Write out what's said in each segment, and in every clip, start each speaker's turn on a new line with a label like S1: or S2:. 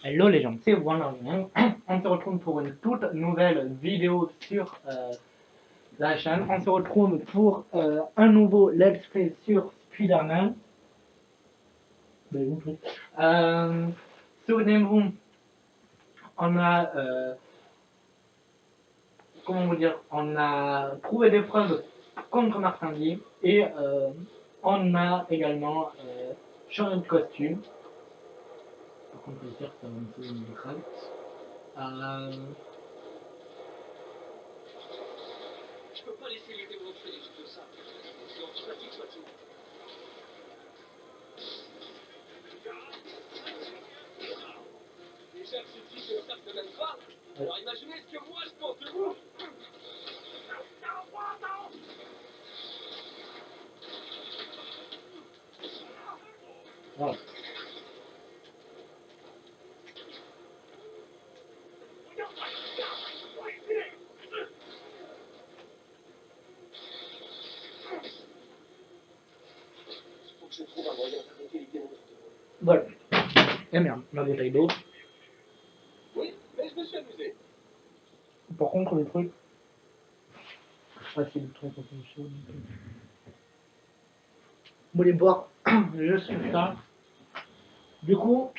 S1: Hello les gens, c'est Wonderman. On se retrouve pour une toute nouvelle vidéo sur la chaîne. On se retrouve pour un nouveau let's play sur Spider-Man. Euh, Souvenez-vous, on a comment vous dire, on a trouvé des preuves contre Martin Lee et on a également changé de costume. Par contre, je vais dire que ça va me sauver une crâne.
S2: Je peux pas laisser les démons faire tout ça. C'est antipathique, soit-il. Déjà que ce type de ça ne m'aime pas, alors imaginez ce que moi je pense de vous.
S1: Voilà.
S2: Faut que je trouve un moyen d'arrêter les démons.
S1: Voilà. Et merde, ma bouteille d'eau.
S2: Oui, mais je me suis amusé.
S1: Par contre, le truc. Ah, c'est du truc un peu chaud. Vous voulez boire juste ça. Du coup.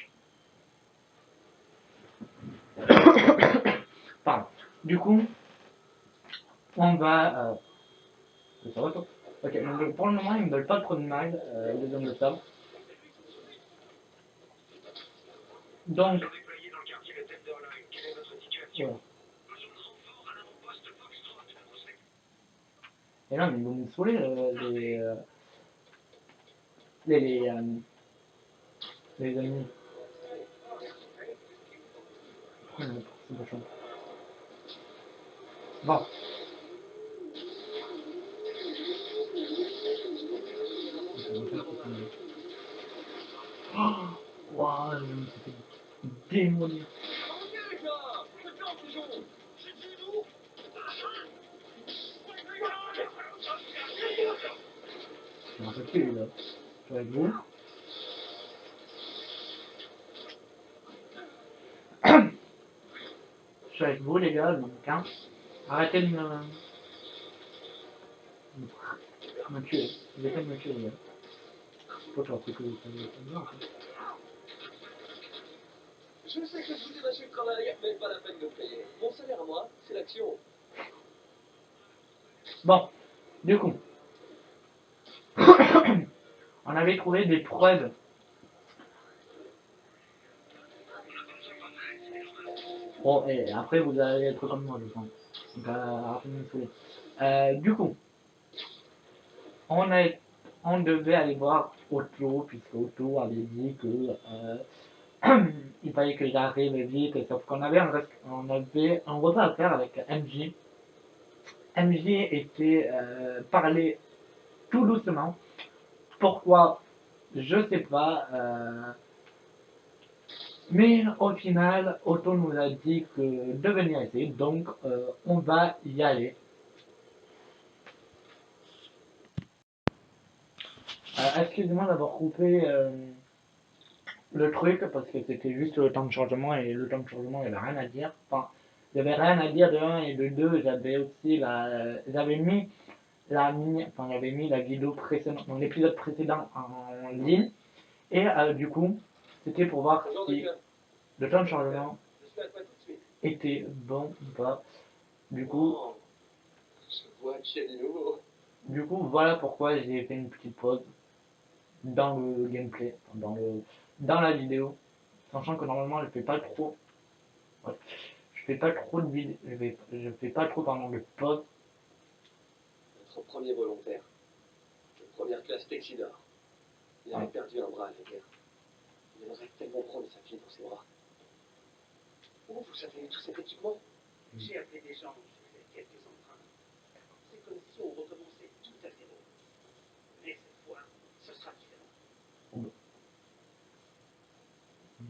S1: Pardon. Du coup, on va. Ça va toi? Ok, donc pour le moment, ils me veulent pas trop de mal, les hommes de sable. Donc. Voilà. Et là, mais ils vont me saouler, les, les, euh, les amis. Pourquoi ils me poussent ce bouchon? Bon. Oh, wow, je me suis fait démolir.
S2: Ok, gars, faites bien, pigeon. J'ai dit nous.
S1: Je me rappelle plus, là. Je suis avec vous. Je suis avec vous, les gars, donc, hein. Arrêtez de me tuer. Vous essayez de me tuer, les gars. Faut que je que vous savez bien, en fait.
S2: Je sais que je vous ai lâché le travail, mais pas la peine de me payer. Mon salaire à moi, c'est l'action.
S1: Bon, du coup. On avait trouvé des preuves. Bon, et après, vous allez être comme moi, je pense. Donc, arrêtez de me saouler. Du coup, on, a, on devait aller voir Otto, puisque Otto avait dit que il fallait que j'arrive vite, sauf qu'on avait on avait un repas à faire avec MJ. MJ était parlé tout doucement. Pourquoi? Je sais pas. Mais au final, Otto nous a dit que de venir ici, donc on va y aller. Excusez-moi d'avoir coupé le truc parce que c'était juste le temps de chargement et le temps de chargement il n'y avait rien à dire. Enfin, il n'y avait rien à dire de 1 et de 2. J'avais aussi j'avais mis j'avais mis la vidéo précédente, donc l'épisode précédent en ligne et du coup, c'était pour voir si le temps de chargement était bon ou pas. Du coup,
S2: Oh, je vois qu'il y a du nouveau.
S1: du coup, voilà pourquoi j'ai fait une petite pause dans le gameplay, dans la vidéo, sachant que normalement je fais pas trop, ouais, je fais pas trop de vidéos, je fais pas trop pardon de pause.
S2: Notre premier volontaire, de première classe Texidor. Il avait perdu un bras à la guerre. Il aimerait tellement prendre sa fille dans ses bras. Où vous avez tout cet équipement?
S3: J'ai appelé des gens, j'ai fait quelques emprunts. C'est comme si on recommençait tout à zéro. Mais cette fois, ce sera différent.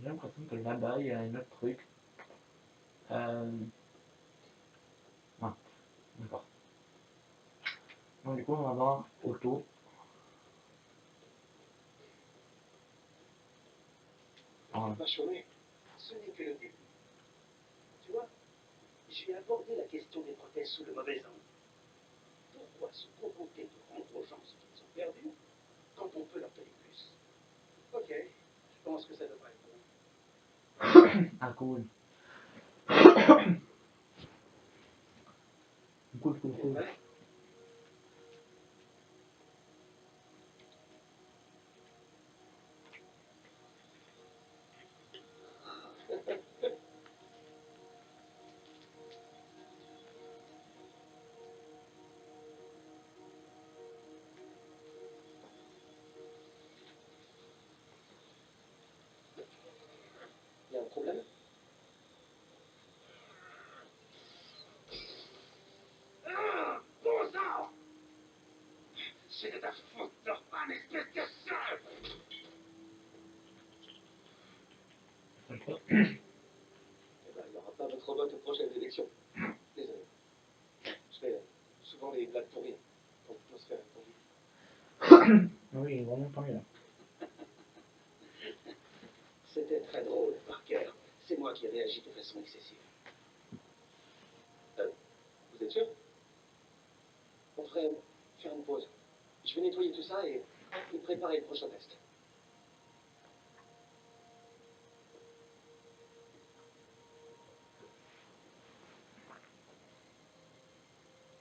S1: J'ai l'impression que là-bas il y a un autre truc. Ah, d'accord. Donc du coup on va voir Otto.
S2: Pas chômé.
S3: ce n'est que le début. Tu vois, j'ai abordé la question des prothèses sous le mauvais angle. Pourquoi se contenter de rendre aux gens ce qu'ils ont perdu quand on peut leur donner plus? Ok, je pense que ça devrait être bon.
S1: Ah, cool. Cool, cool,
S3: C'est
S1: cool.
S3: vrai.
S2: Il y a un problème?
S3: Ah, bon sang! C'est de ta faute, Norman, espèce de sale!
S2: Eh ben, il n'y aura pas votre vote aux prochaines élections. Désolé. Je fais souvent des blagues pourries quand l'atmosphère est tendue.
S1: Oui, vraiment pas mieux.
S3: C'était très drôle, Parker. C'est moi qui ai réagi de façon excessive.
S2: Vous êtes sûr? On devrait faire une pause. Je vais nettoyer tout ça et préparer le prochain test.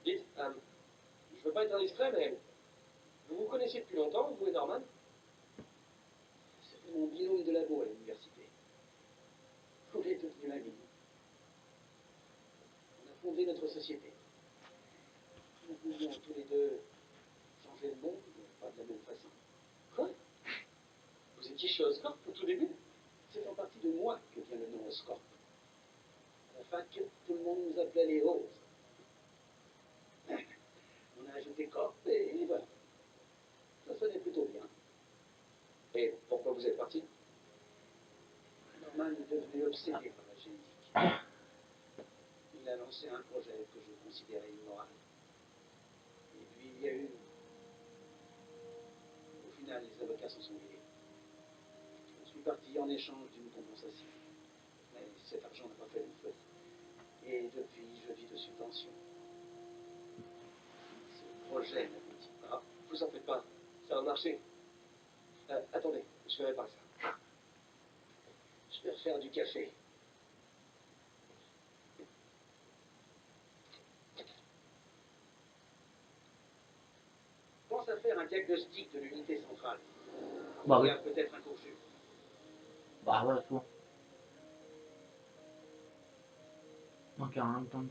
S2: Dites, je veux pas être indiscret, mais vous vous connaissiez depuis longtemps, vous et Norman?
S3: C'était mon binôme de labo à l'université. On est devenus amis. On a fondé notre société. Nous voulions tous les deux changer le monde, mais pas de la même façon.
S2: Quoi? Vous étiez chez Oscorp au tout début?
S3: C'est en partie de moi que vient le nom Oscorp. À la fac, tout le monde nous appelait les Roses. On a ajouté Corp et voilà. Ça sonnait plutôt bien.
S2: Et pourquoi vous êtes parti?
S3: Norman est devenu obsédé par la génétique. Il a lancé un projet que je considérais immoral. Et puis il y a eu... Au final, les avocats s'en sont mêlés. Je suis parti en échange d'une compensation. Mais cet argent n'a pas fait long feu. Et depuis, je vis de subventions. Ce projet n'aboutit pas.
S2: Vous en faites pas, ça va marcher. Attendez, je vais réparer ça.
S3: Je vais refaire du café. Pense à faire un diagnostic de l'unité centrale.
S1: Bah
S3: Il
S1: oui.
S3: y a peut-être un court jus.
S1: Bah ouais, tout. Donc il y a un temps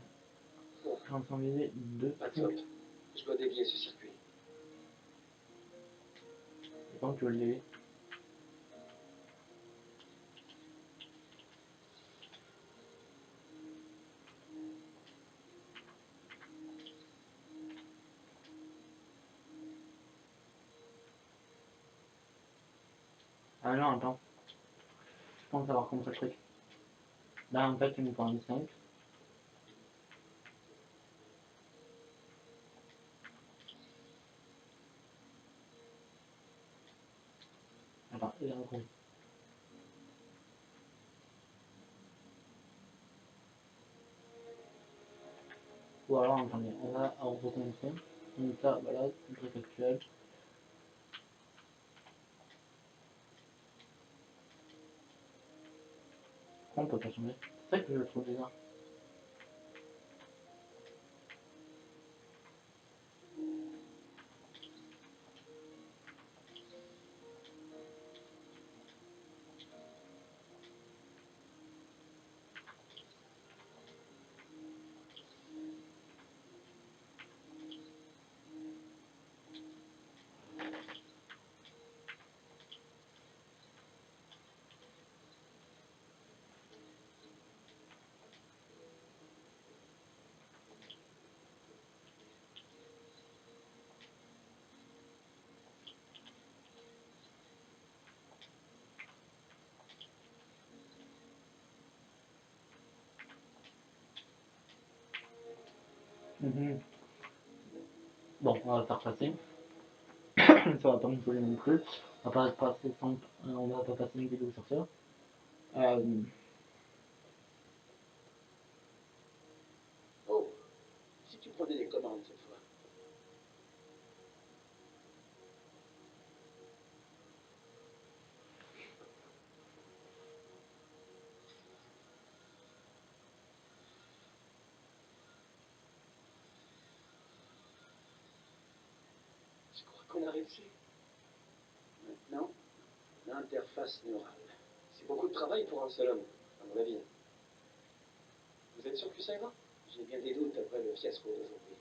S2: Bon,
S1: de sensibiliser deux
S2: pas de
S1: trucs.
S2: faute. Je dois dévier ce circuit.
S1: Donc je l'ai. Ah non, attends. Je pense avoir compris le truc. Là en fait il nous faut un 5. Attends, il a compris. Ou alors attendez, on va recommencer. Donc ça, voilà, le truc actuel. Pourquoi on peut pas changer? C'est ça que je trouve bizarre. Mhm. Bon, on va faire passer. Ça va pas me coller non plus. On va pas passer on va pas passer une vidéo sur ça.
S3: prenez les commandes cette fois.
S2: Je crois qu'on a réussi.
S3: Maintenant, l'interface neurale.
S2: C'est beaucoup de travail pour un seul homme, à mon avis. Vous êtes sûr que ça ira?
S3: J'ai bien des doutes après le fiasco d'aujourd'hui.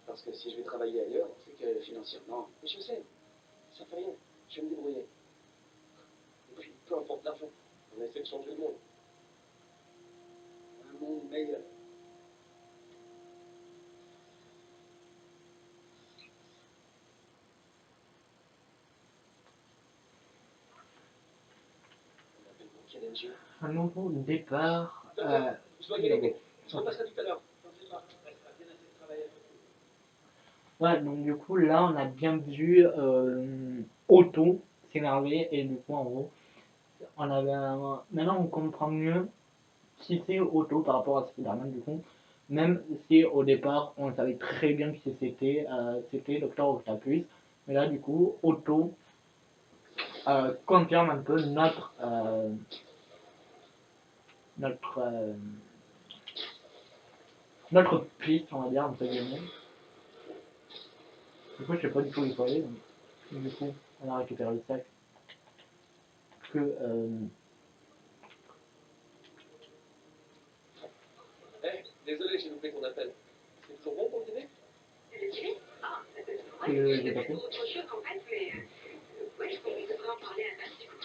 S2: Parce que si je vais travailler ailleurs,
S3: C'est que financièrement,
S2: mais je sais, ça fait rien, je vais me débrouiller. Et puis, peu importe l'argent, on essaie de changer le monde.
S3: un monde meilleur.
S2: On appelle mon Kenenji.
S1: Un nouveau départ.
S2: Docteur, je dois y aller, mais je
S1: Ok.
S2: repasserai tout à l'heure.
S3: T'en fais pas, restera bien assez de travail à côté.
S1: Ouais, donc du coup, là, on a bien vu Otto s'énerver, et du coup, en gros, maintenant on comprend mieux qui c'est Otto par rapport à Spider-Man, du coup, même si au départ, on savait très bien qui c'était Docteur Octopus, mais là, du coup, Otto confirme un peu notre notre piste, on va dire, entre guillemets. Du coup, je sais pas du tout où il faut aller, donc du coup, on a récupéré le sac que
S2: Désolé, j'ai loupé ton appel. C'est toujours bon pour le dîner?
S4: Le dîner? Ah,
S1: que
S4: ouais,
S1: j'ai
S4: c'est
S1: passé.
S4: pour autre chose en fait, mais ouais, on devrait en parler à date du coup.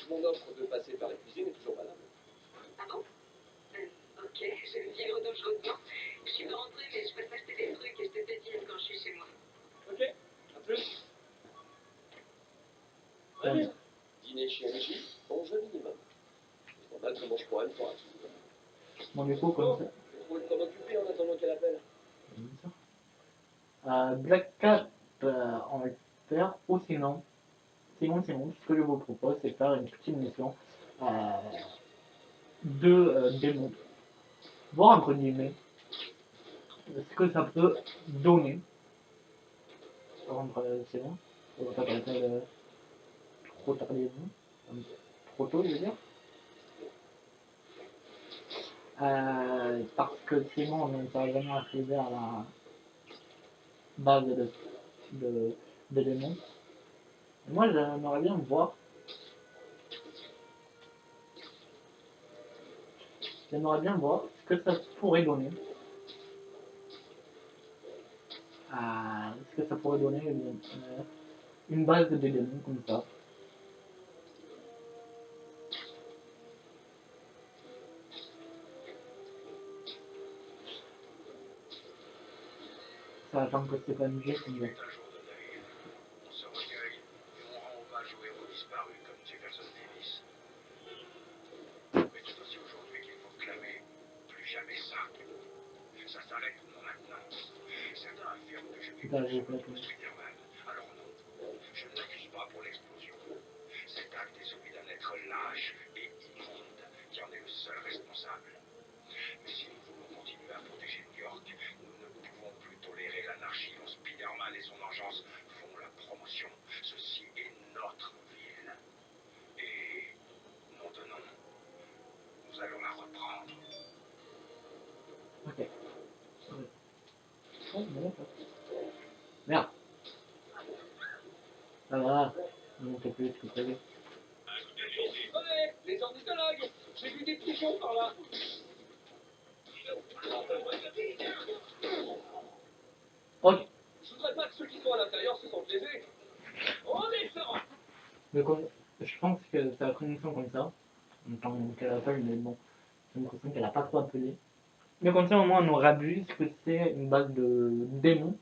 S2: Mon offre de passer par la cuisine est toujours valable.
S4: Ah bon? Ok, je vais vivre dangereusement. Je suis pas rentrée, mais je passe acheter des trucs et je te fais dire quand je suis chez moi.
S2: Ok, à plus. Très bien. Dîner chez MJ, bon jeu minimum. Je vois mal comment je pourrais me faire à tout.
S1: Bon, du coup, comme
S2: Bon,
S1: ça.
S2: je vais trouver de quoi m'occuper en attendant qu'elle appelle.
S1: Bien sûr. Black Cat, on va le faire, ou sinon, ce que je vous propose, c'est de faire une petite mission de démon. Voir entre guillemets ce que ça peut donner. Par contre, c'est bon. On va pas qu'elle appelle trop tardivement. Trop tôt, je veux dire. Parce que sinon, on ne va jamais arriver à la base de, de démons. Et moi, j'aimerais bien voir. J'aimerais bien voir ce que ça pourrait donner. Ce que ça pourrait donner une base de démons comme ça. Sachant que c'est pas une vie qui
S3: Aujourd'hui est un jour de deuil. On se recueille et on rend hommage aux héros disparus comme Jefferson Davis. Mais c'est aussi aujourd'hui qu'il faut clamer plus jamais ça. Ça s'arrête maintenant. Certains affirment que je
S1: Putain,
S3: m'écoute
S1: j'ai
S3: sur
S1: fait
S3: le
S1: la
S3: dos de
S1: télé.
S3: Spider-Man. Alors non, je ne l'accuse pas pour l'explosion. Cet acte est celui d'un être lâche et immonde qui en est le seul responsable. Mais si nous voulons continuer à protéger New York, nous ne pouvons plus tolérer l'anarchie dont Spider-Man et son engeance font la promotion. Ceci est notre ville. Et, nom de nom, nous allons la reprendre.
S1: Ok. Ouais. Oh, mais d'accord. Merde. Ça va. Non, t'es plus ce que t'avais.
S2: Ouais, les ornithologues. J'ai vu des pigeons par là.
S1: Ok.
S2: Je voudrais pas que ceux qui sont à l'intérieur se sentent lésés. On descend.
S1: Donc, je pense que c'est la connexion comme ça. En tant qu'elle appelle, mais bon, j'ai l'impression qu'elle a pas trop appelé. Mais comme ça, au moins, on aura vu ce que c'est une base de démons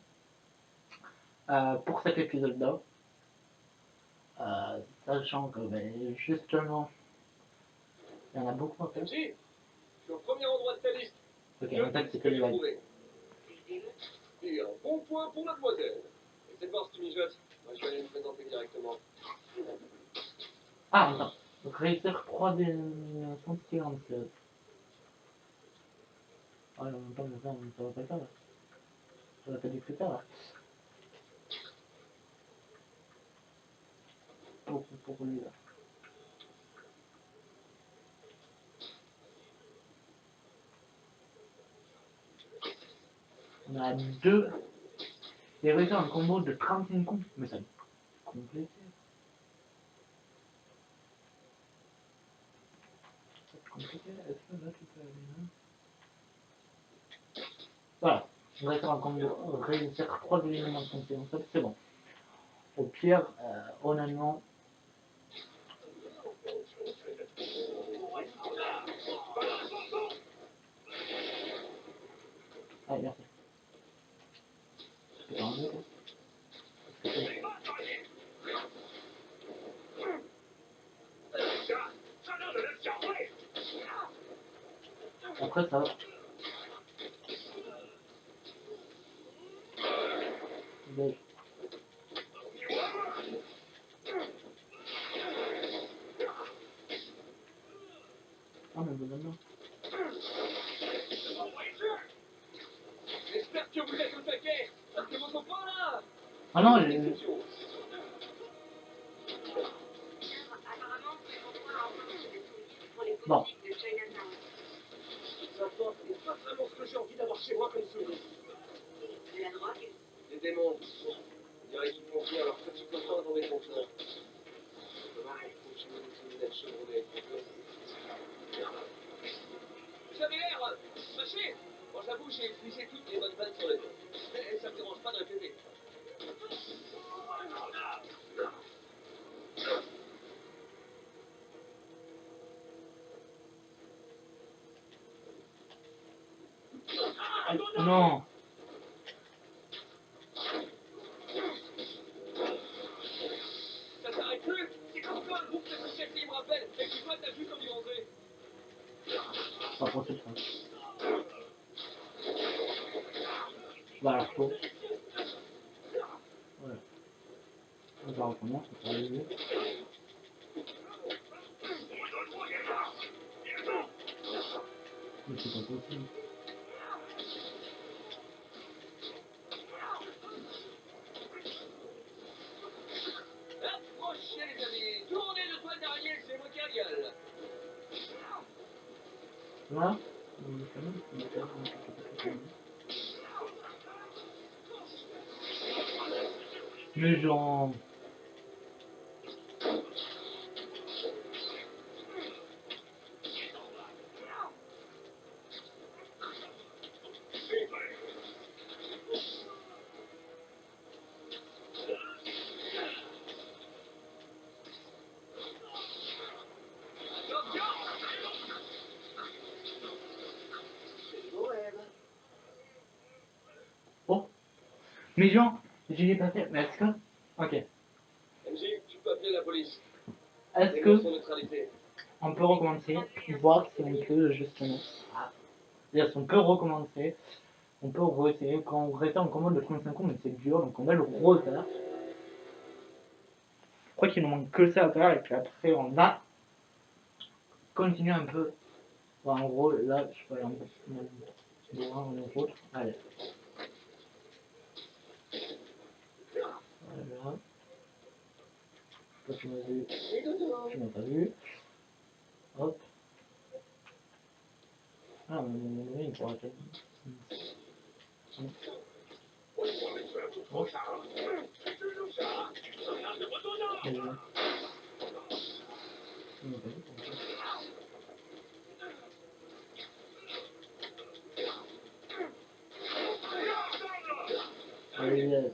S1: pour cet épisode-là. Sachant que, ben, justement, il y en a beaucoup à faire.
S2: MJ, je suis au premier endroit de ta liste.
S1: Ok,
S2: Je
S1: en fait,
S2: sais
S1: c'est
S2: ce
S1: que
S2: que
S1: les
S2: j'ai
S1: vagues.
S2: trouvé.
S4: Des démons?
S2: Et un bon point pour mademoiselle. Essaie de voir si tu mijotes. Moi, je vais aller me présenter directement.
S1: Ah, attends. Donc, réussir 3 d'élimination silence. Ah, en même temps, ça va pas le faire là. Ça va pas du tout tard là. Pour lui là. On a deux. Il a réussi un combo de 35 coups, mais ça complété. Compliqué, est-ce que là tu peux aller là? Voilà, on va faire un combo, réussir 3 éléments de fonctionnement, c'est bon. Au pire, honnêtement. Allez, merci. C'est pas un jeu, après ça va. Mais... Ah mais bon,
S2: J'espère que vous êtes au taquet. Parce que vos copains là.
S1: ah non,
S4: Apparemment, François a enfin reçu des fournitures pour les
S1: bon.
S4: boutiques de Chinatown.
S3: Ça porte n'est pas vraiment ce que j'ai envie d'avoir chez moi comme souvenir.
S4: De la drogue?
S2: Les démons. On dirait qu'ils font venir leurs petits copains dans mes conteneurs. Comment on continue de criminels chevronnés avec les Vous avez l'air fâché. Bon, j'avoue, j'ai épuisé toutes les bonnes vannes sur le dos. Et ça me dérange pas de répéter.
S1: Non.
S2: Ça s'arrête plus. C'est comme ça un groupe de succès qui me rappelle. Et puis toi, t'as vu comme il rentrait.
S1: Pas possible ça. Voilà, faut. Voilà. On va recommencer, ça va aller. Mais c'est pas possible.
S2: Approchez les amis. Tournez de toile d'araignée, c'est moi qui régale.
S1: Voilà. Mais quand même, il y a quand même quelque chose. Mais genre. Oh. Mais genre, je l'ai pas fait. Mais est-ce que. Ok.
S2: MJ, tu peux appeler la police.
S1: Est-ce
S2: Dénonce
S1: que
S2: son neutralité.
S1: on peut recommencer, voir si on peut justement. Ah. C'est-à-dire, si on peut recommencer, on peut essayer quand on restait en commande de 35 coups, mais c'est dur, donc on va le refaire. Je crois qu'il nous manque que ça à faire, et puis après on va continuer un peu. Bon, en gros, là, je peux aller un peu plus loin, en autre. Allez. Voilà. Toi, tu m'as vu. Tu m'as pas vu. Hop. Ah, mais à un moment donné, il pourra être. Yes.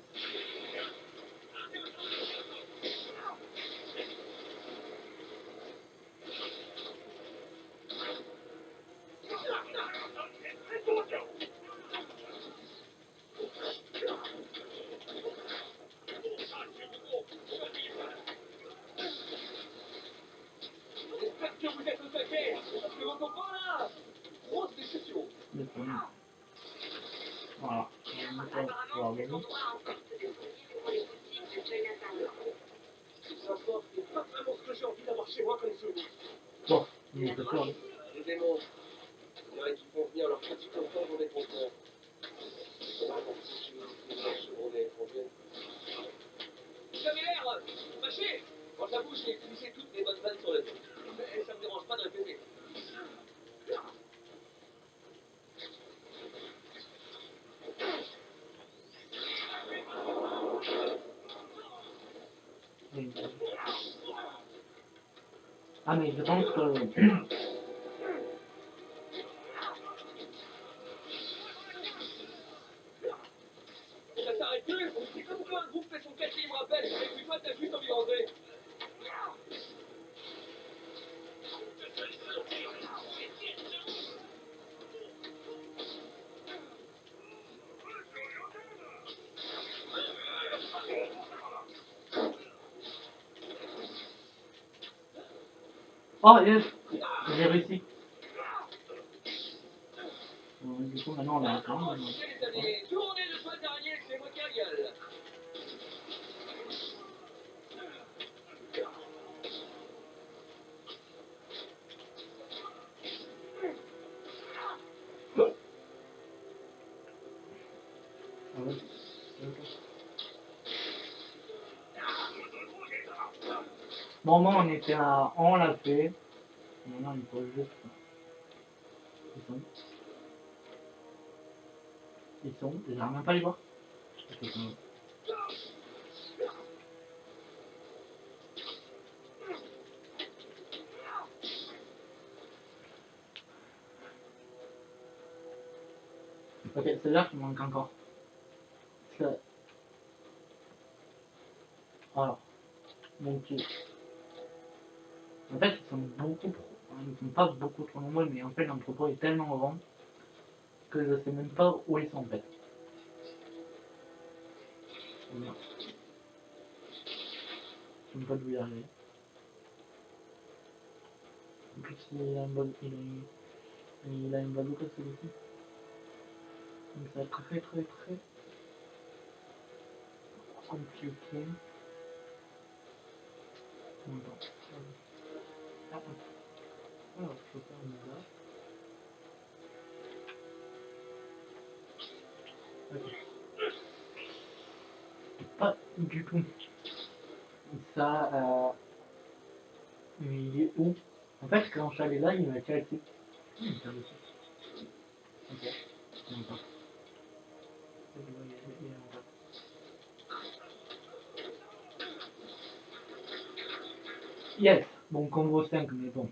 S2: J'espère que vous êtes au taquet. Parce que vos copains là. Grosse déception.
S1: Voilà.
S4: Apparemment, cet endroit importe des fournitures pour les boutiques de Chinatown.
S3: Ça porte n'est pas vraiment ce que j'ai envie d'avoir chez moi comme souvenir.
S1: Bon,
S4: De la drogue?
S2: Les démons. On dirait qu'ils font venir leurs petits copains dans mes conteneurs. Comment on continue de Des gens chevronnés étrangers. Vous avez l'air fâché. Moi, j'avoue, j'ai utilisé toutes mes bonnes vannes sur le net. Mais ça me dérange pas de répéter.
S1: Oui. Ah mais je pense que...
S2: Ça s'arrête plus. C'est comme quand un groupe fait son quatrième rappel. Et puis toi, t'as juste envie de rentrer.
S1: Oh yes, j'ai réussi. Du coup maintenant on est ensemble.
S2: Les amis, tournez de toile d'araignée, c'est moi qui régale.
S1: Ouais. Bon moi on était à... On l'a fait. Maintenant il faut juste... Ils sont... Ils sont... J'arrive même pas à les voir. Ok, ça va. Ok, c'est là qu'il manque encore. Parce que... Alors, mon petit... En fait, ils sont beaucoup trop... Ils sont pas beaucoup trop nombreux, mais en fait l'entrepôt est tellement grand que je sais même pas où ils sont en fait. Merde. Je sais même pas d'où il arrive. En plus, il a une bonne... Il a une bazooka celui-ci. Donc ça va être très compliqué. Attends. Ah, alors, je peux faire une là. Ok. Pas du tout. Ça, mais il est où? En fait, quand je suis allé là, il m'a tiré dessus. Il tire dessus. Ok. Même pas. Il est en bas. Yes! Bon, combo 5, mais bon.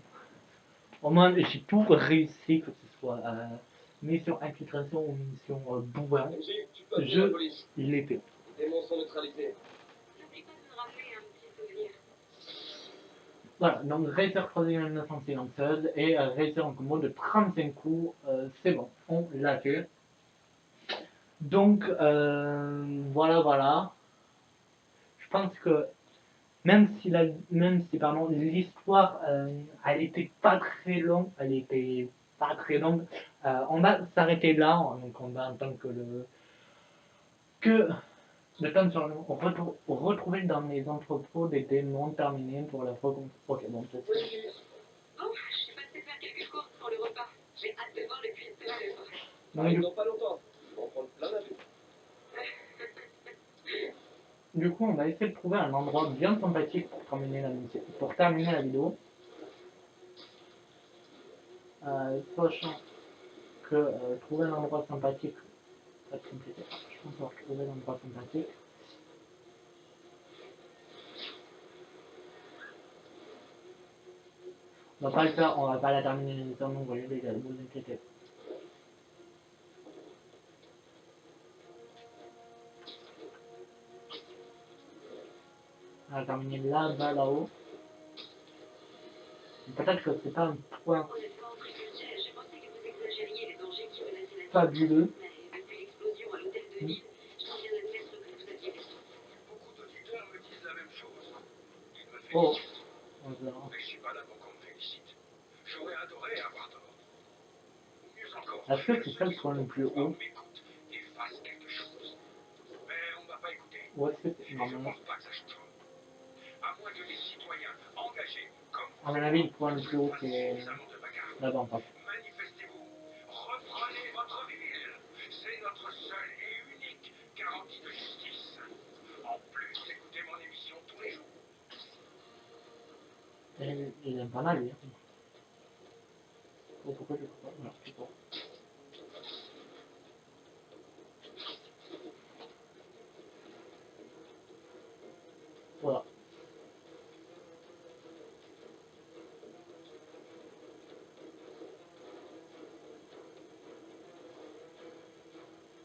S1: Au moins, j'ai tout réussi, que ce soit mission infiltration ou mission bourrin.
S2: MJ, tu peux appeler la police.
S1: Je l'ai fait.
S2: Les démons sont neutralisés.
S4: N'oublie pas de me rappeler un petit souvenir.
S1: Voilà, donc Racer 3900 silencieuse et Racer en combo de 35 coups, c'est bon, on l'a fait. Donc voilà. Je pense que même si pardon, l'histoire elle était pas très longue, on va s'arrêter là, donc on va attendre que le temps sur retrouver dans les entrepôts des démons terminés pour la reconstruction. Ok, bon, c'est ça.
S4: Bon, je suis passée faire quelques courses pour le repas. J'ai hâte de voir le quiz de l'œuvre.
S2: Arrive dans pas longtemps. Ils vont prendre plein la vue.
S1: Du coup, on va essayer de trouver un endroit bien sympathique pour terminer la vidéo. Sachant que trouver un endroit sympathique va être compliqué. Je pense qu'on va trouver un endroit sympathique. On va pas le faire, on va pas la terminer nécessairement, vous voyez les gars, vous inquiétez. On va terminer là-bas, là-haut. Peut-être que c'est pas un point
S4: Honnêtement, je pensais que vous exagériez les dangers qui menaçaient la
S1: fabuleux.
S4: mais depuis l'explosion à l'hôtel de ville, je sens bien admettre que vous aviez raison.
S3: Beaucoup d'auditeurs me disent la même chose. Ils me
S1: Oh,
S3: félicitent.
S1: on verra.
S3: Mais je suis pas là pour qu'on me félicite. J'aurais adoré avoir tort. Ou mieux encore,
S1: Est-ce que
S3: que
S1: c'est
S3: ceux
S1: ça le
S3: qui
S1: point
S3: sont
S1: le
S3: au
S1: plus
S3: pouvoir
S1: haut?
S3: m'écoutent et fassent quelque chose. Mais on ne m'a pas écouté.
S1: Ou est-ce que c'est
S3: Et je
S1: normalement?
S3: pense pas que ça changera. À moins que des citoyens engagés comme
S1: À
S3: vous
S1: mon
S3: et
S1: avis,
S3: moi
S1: le point le plus haut
S3: fassent
S1: c'est
S3: suffisamment de bagarres.
S1: là-bas en fait.
S3: Manifestez-vous. Reprenez votre ville. C'est notre seule et unique garantie de justice. En plus, écoutez mon émission tous les jours.
S1: Il aime pas mal, lui. Pourquoi je peux pas? Non, je sais pas. Voilà.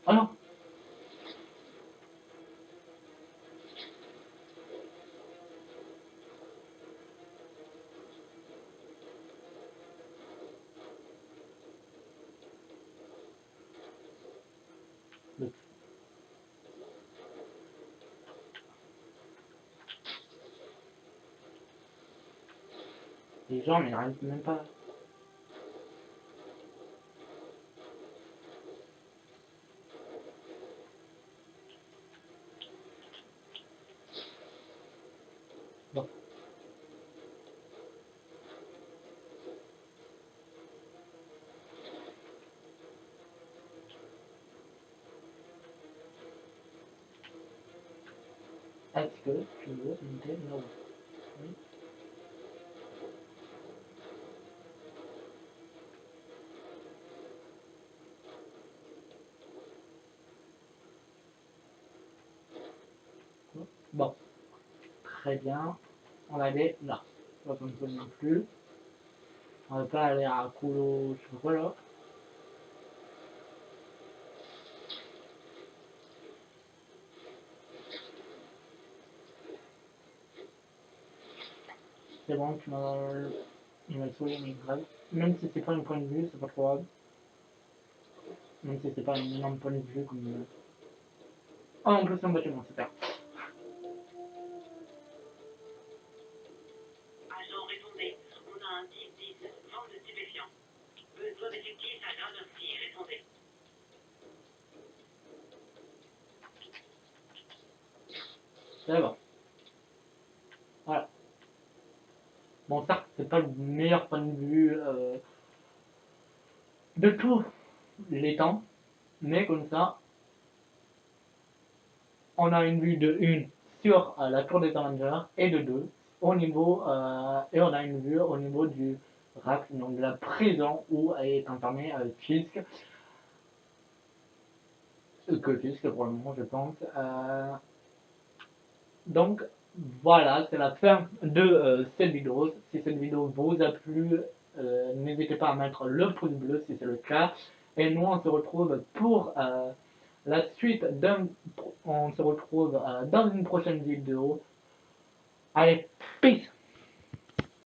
S1: Ah non! Le- Les gens, mais ils n'arrivent même pas. Bon. Est-ce que tu veux monter là-haut? Oui. Bon. Très bien. On va aller là. Pas comme ça non plus. On va pas aller à Coulo, je sais pas quoi là. C'est bon, tu m'as. Il m'a saoulé, mais grave. Même si c'est pas un point de vue, c'est pas trop grave. Même si c'est pas un énorme point de vue comme. Ah, en plus, c'est un bâtiment, super.
S4: Agent, répondez. On a un 10-10, vente de stupéfiants. Besoin d'effectifs à Gramercy, répondez.
S1: C'est bon. Voilà. Bon, certes, c'est pas le meilleur point de vue de tous les temps, mais comme ça, on a une vue de 1 sur la tour des Avengers et de 2 au niveau, et on a une vue au niveau du rack, donc de la prison où est enfermé Fisk, que Fisk pour le moment je pense. Donc voilà, c'est la fin de cette vidéo. Si cette vidéo vous a plu, n'hésitez pas à mettre le pouce bleu si c'est le cas. Et nous on se retrouve pour la suite on se retrouve dans une prochaine vidéo. Allez, peace!